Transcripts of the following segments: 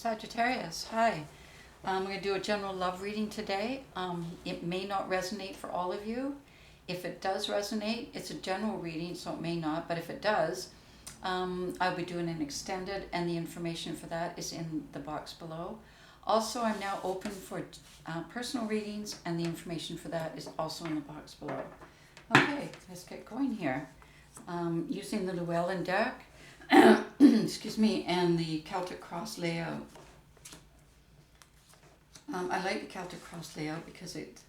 Sagittarius, hi. I'm going to do a general love reading today. It may not resonate for all of you. If it does resonate, it's a general reading, so it may not, but if it does, I'll be doing an extended, and the information for that is in the box below. Also, I'm now open for personal readings, and the information for that is also in the box below. Okay, let's get going here. Using the Llewellyn deck, excuse me, and the Celtic cross layout. I like the Celtic cross layout because it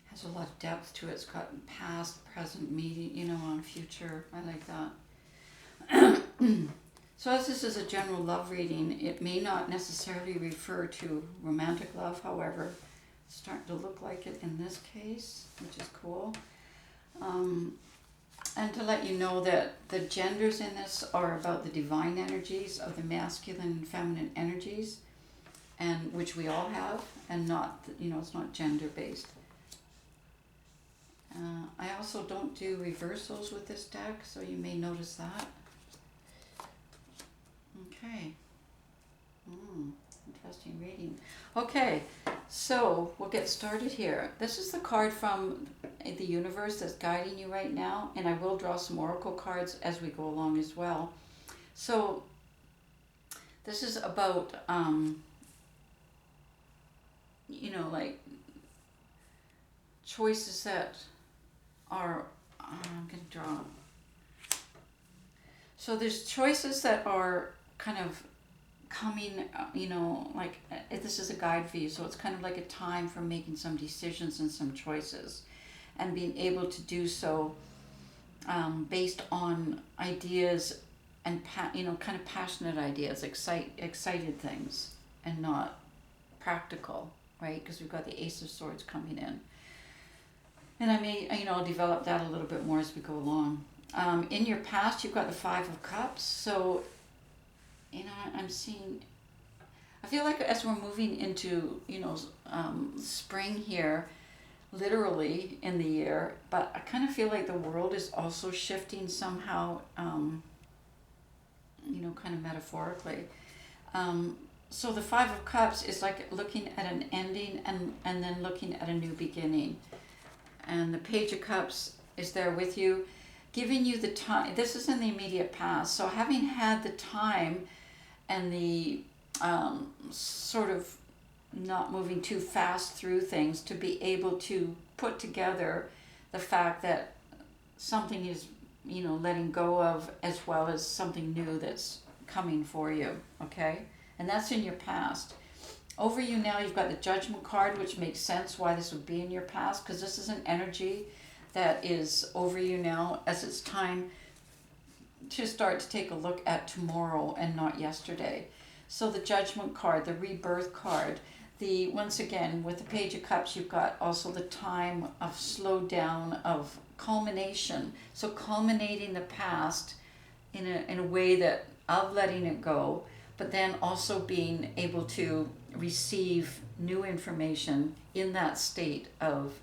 has a lot of depth to it. It's got past, present, meeting, future. I like that. So as this is a general love reading, it may not necessarily refer to romantic love. However, it's starting to look like it in this case, which is cool. And to let you know that the genders in this are about the divine energies of the masculine and feminine energies, and which we all have, and not, it's not gender based. I also don't do reversals with this deck, so you may notice that. Okay. Interesting reading. Okay, so we'll get started here. This is the card from the universe that's guiding you right now, and I will draw some oracle cards as we go along as well. So this is about like choices that are, I'm going to draw. So there's choices that are kind of coming, like this is a guide for you. So it's kind of like a time for making some decisions and some choices, and being able to do so based on ideas and, kind of passionate ideas, excited things, and not practical, right? Because we've got the Ace of Swords coming in. And I may, develop that a little bit more as we go along. In your past, you've got the Five of Cups. So, I'm seeing, I feel like as we're moving into, spring here, literally in the year, but I kind of feel like the world is also shifting somehow, kind of metaphorically. So the Five of Cups is like looking at an ending and then looking at a new beginning. And the Page of Cups is there with you, giving you the time. This is in the immediate past. So having had the time and the sort of not moving too fast through things, to be able to put together the fact that something is, letting go of, as well as something new that's coming for you, okay? And that's in your past. Over you now, you've got the Judgment card, which makes sense why this would be in your past, because this is an energy that is over you now, as it's time to start to take a look at tomorrow and not yesterday. So the Judgment card, the Rebirth card, once again, with the Page of Cups, you've got also the time of slow down, of culmination. So culminating the past in a way that of letting it go, but then also being able to receive new information in that state of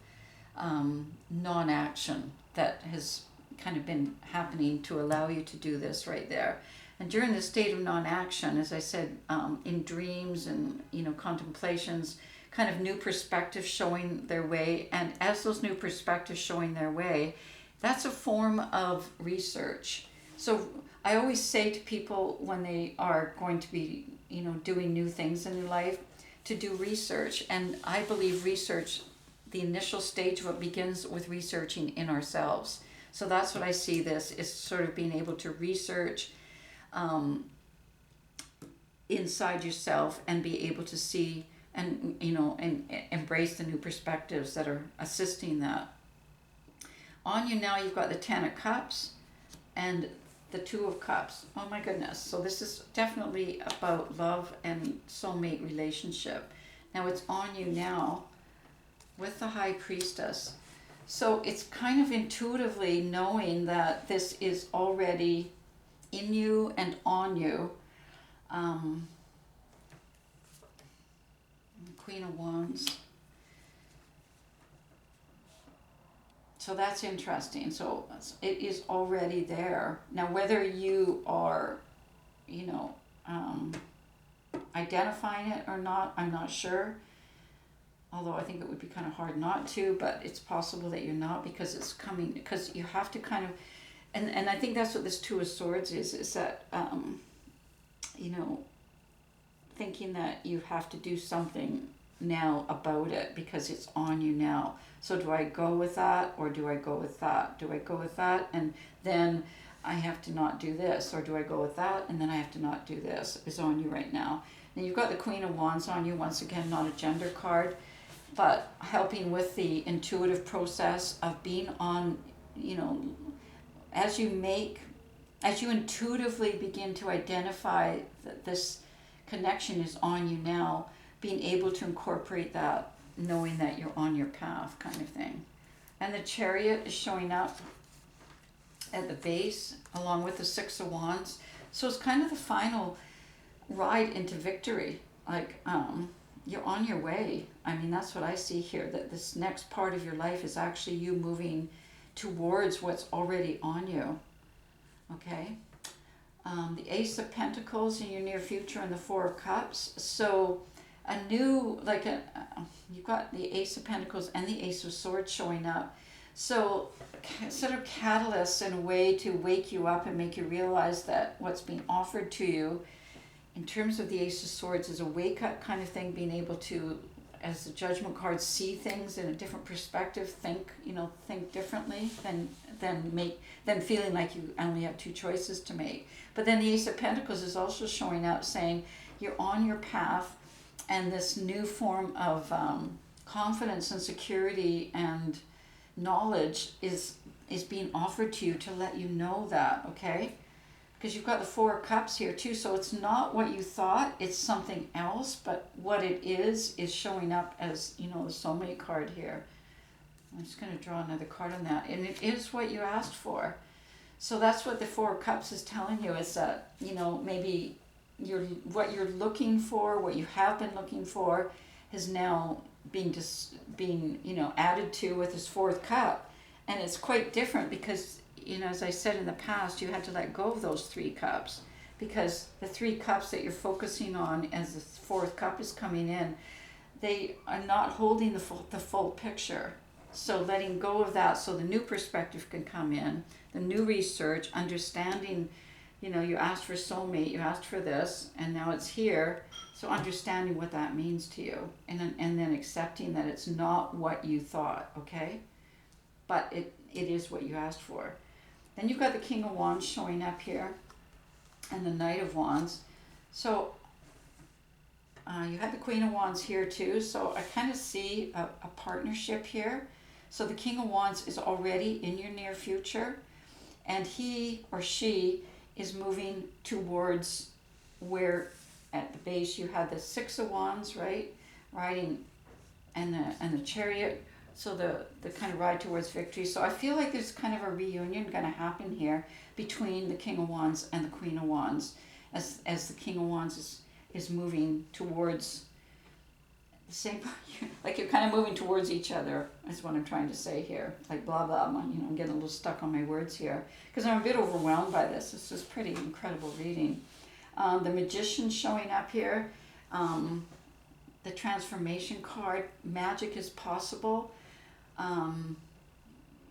non-action that has kind of been happening to allow you to do this right there. And during the state of non-action, as I said, in dreams and contemplations, kind of new perspectives showing their way. And as those new perspectives showing their way, that's a form of research. So I always say to people when they are going to be, doing new things in their life, to do research. And I believe research, the initial stage of it, begins with researching in ourselves. So that's what I see this, is sort of being able to research inside yourself and be able to see and, and embrace the new perspectives that are assisting that. On you now, you've got the Ten of Cups and the Two of Cups. Oh my goodness. So this is definitely about love and soulmate relationship. Now it's on you now with the High Priestess. So it's kind of intuitively knowing that this is already in you and on you. Queen of Wands. So that's interesting. So it is already there. Now, whether you are, identifying it or not, I'm not sure. Although I think it would be kind of hard not to, but it's possible that you're not, because it's coming, because you have to kind of, and I think that's what this Two of Swords is that, you know, thinking that you have to do something now about it because it's on you now. So do I go with that, or do I go with that? Do I go with that and then I have to not do this, or do I go with that and then I have to not do this? Is on you right now. And you've got the Queen of Wands on you, once again, not a gender card, but helping with the intuitive process of being on, you know, as you intuitively begin to identify that this connection is on you now, being able to incorporate that, knowing that you're on your path, kind of thing. And the Chariot is showing up at the base along with the Six of Wands. So it's kind of the final ride into victory. Like, you're on your way. I mean, that's what I see here, that this next part of your life is actually you moving towards what's already on you. Okay? The Ace of Pentacles in your near future and the Four of Cups. So a new, like you've got the Ace of Pentacles and the Ace of Swords showing up. So sort of catalysts in a way to wake you up and make you realize that what's being offered to you in terms of the Ace of Swords is a wake up kind of thing, being able to, as the Judgment card, see things in a different perspective, think differently than feeling like you only have two choices to make. But then the Ace of Pentacles is also showing up saying you're on your path, and this new form of confidence and security and knowledge is being offered to you to let you know that, okay? Because you've got the Four of Cups here too, so it's not what you thought, it's something else, but what it is showing up as, you know, the Soulmate card here. I'm just going to draw another card on that, and it is what you asked for. So that's what the Four of Cups is telling you, is that, you know, maybe what you're looking for, what you have been looking for, is now being you know, added to with this fourth cup. And it's quite different because, you know, as I said in the past, you had to let go of those three cups, because the three cups that you're focusing on as the fourth cup is coming in, they are not holding the full picture. So letting go of that so the new perspective can come in, the new research, understanding, you know, you asked for soulmate, you asked for this, and now it's here. So understanding what that means to you, and then accepting that it's not what you thought, okay? But it is what you asked for. Then you've got the King of Wands showing up here, and the Knight of Wands. So you had the Queen of Wands here too, so I kind of see a partnership here. So the King of Wands is already in your near future, and he or she is moving towards where at the base you had the Six of Wands, right? Riding, and the Chariot, so the kind of ride towards victory. So I feel like there's kind of a reunion going to happen here between the King of Wands and the Queen of Wands, as the King of Wands is moving towards the same, like you're kind of moving towards each other, is what I'm trying to say here. Like blah, blah, you know, I'm getting a little stuck on my words here, because I'm a bit overwhelmed by this. This is pretty incredible reading. The Magician showing up here, the Transformation card, magic is possible.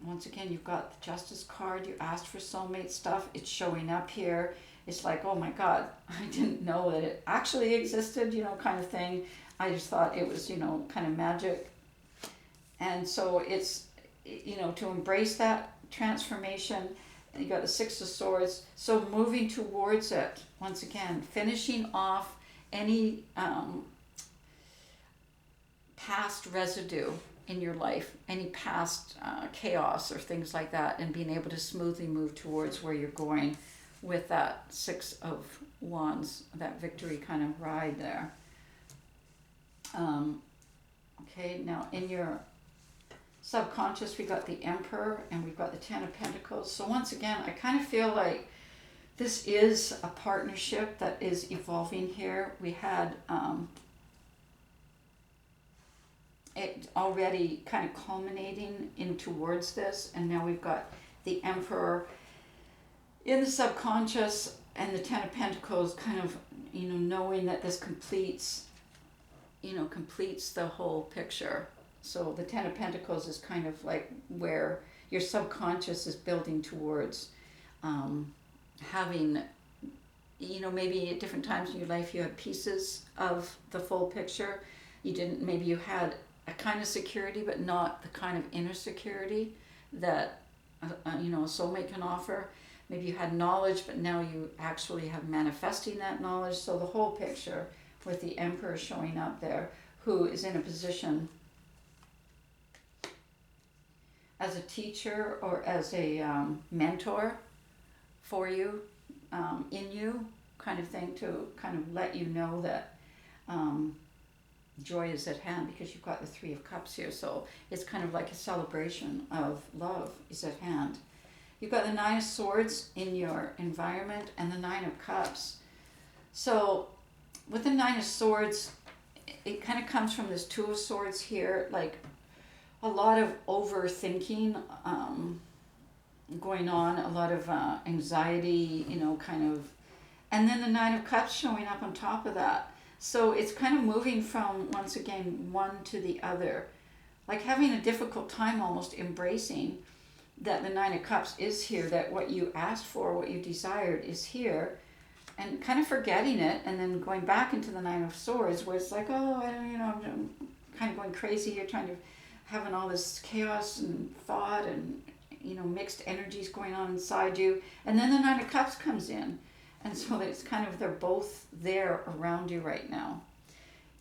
Once again, you've got the Justice card, you asked for soulmate stuff, it's showing up here. It's like, oh my God, I didn't know that it actually existed, you know, kind of thing. I just thought it was, you know, kind of magic. And so it's, you know, to embrace that transformation. You got the Six of Swords, so moving towards it, once again, finishing off any past residue in your life, any past chaos or things like that, and being able to smoothly move towards where you're going with that Six of Wands, that victory kind of ride there. Okay, now in your subconscious, we got the Emperor and we've got the Ten of Pentacles. So once again, I kind of feel like this is a partnership that is evolving here. We had it already kind of culminating in towards this, and now we've got the Emperor in the subconscious and the Ten of Pentacles kind of knowing that this completes the whole picture. So the Ten of Pentacles is kind of like where your subconscious is building towards having, maybe at different times in your life you had pieces of the full picture. Maybe you had a kind of security, but not the kind of inner security that, a soulmate can offer. Maybe you had knowledge, but now you actually have manifesting that knowledge. So the whole picture with the Emperor showing up there, who is in a position as a teacher or as a mentor for you, in you, kind of thing, to kind of let you know that joy is at hand, because you've got the Three of Cups here. So it's kind of like a celebration of love is at hand. You've got the Nine of Swords in your environment and the Nine of Cups. So with the Nine of Swords, it kind of comes from this Two of Swords here, like a lot of overthinking going on, a lot of anxiety, kind of, and then the Nine of Cups showing up on top of that. So it's kind of moving from, once again, one to the other, like having a difficult time almost embracing that the Nine of Cups is here, that what you asked for, what you desired is here, and kind of forgetting it, and then going back into the Nine of Swords, where it's like, oh, I'm kind of going crazy. You're trying to having all this chaos and thought and mixed energies going on inside you, and then the Nine of Cups comes in, and so it's kind of, they're both there around you right now,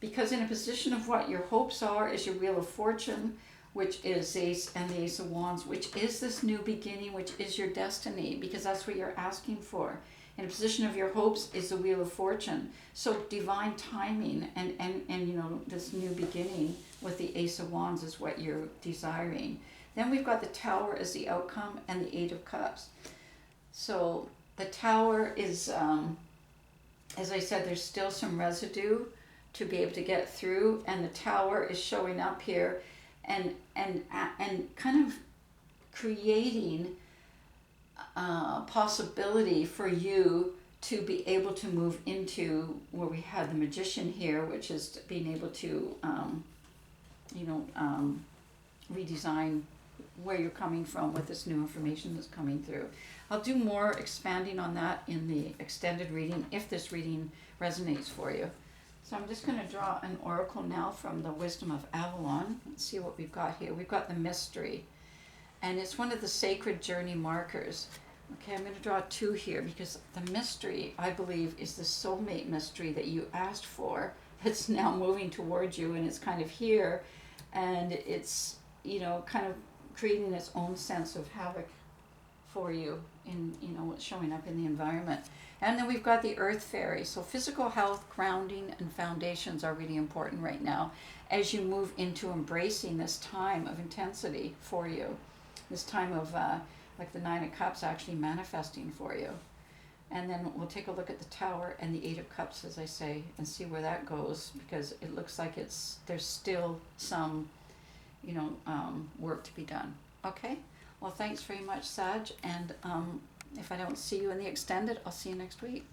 because in a position of what your hopes are is your Wheel of Fortune, which is Ace, and the Ace of Wands, which is this new beginning, which is your destiny, because that's what you're asking for. In a position of your hopes is the Wheel of Fortune. So divine timing and this new beginning with the Ace of Wands is what you're desiring. Then we've got the Tower as the outcome and the Eight of Cups. So the Tower is, as I said, there's still some residue to be able to get through, and the Tower is showing up here and kind of creating possibility for you to be able to move into where we had the Magician here, which is being able to redesign where you're coming from with this new information that's coming through. I'll do more expanding on that in the extended reading if this reading resonates for you. So I'm just going to draw an oracle now from the Wisdom of Avalon. Let's see what we've got here. We've got the Mystery, and it's one of the sacred journey markers. Okay, I'm going to draw two here, because the mystery, I believe, is the soulmate mystery that you asked for. It's now moving towards you, and it's kind of here, and it's, kind of creating its own sense of havoc for you in, what's showing up in the environment. And then we've got the Earth Fairy. So physical health, grounding, and foundations are really important right now as you move into embracing this time of intensity for you. This time of, like the Nine of Cups actually manifesting for you. And then we'll take a look at the Tower and the Eight of Cups, as I say, and see where that goes, because it looks like there's still some, work to be done. Okay? Well, thanks very much, Sag, and if I don't see you in the extended, I'll see you next week.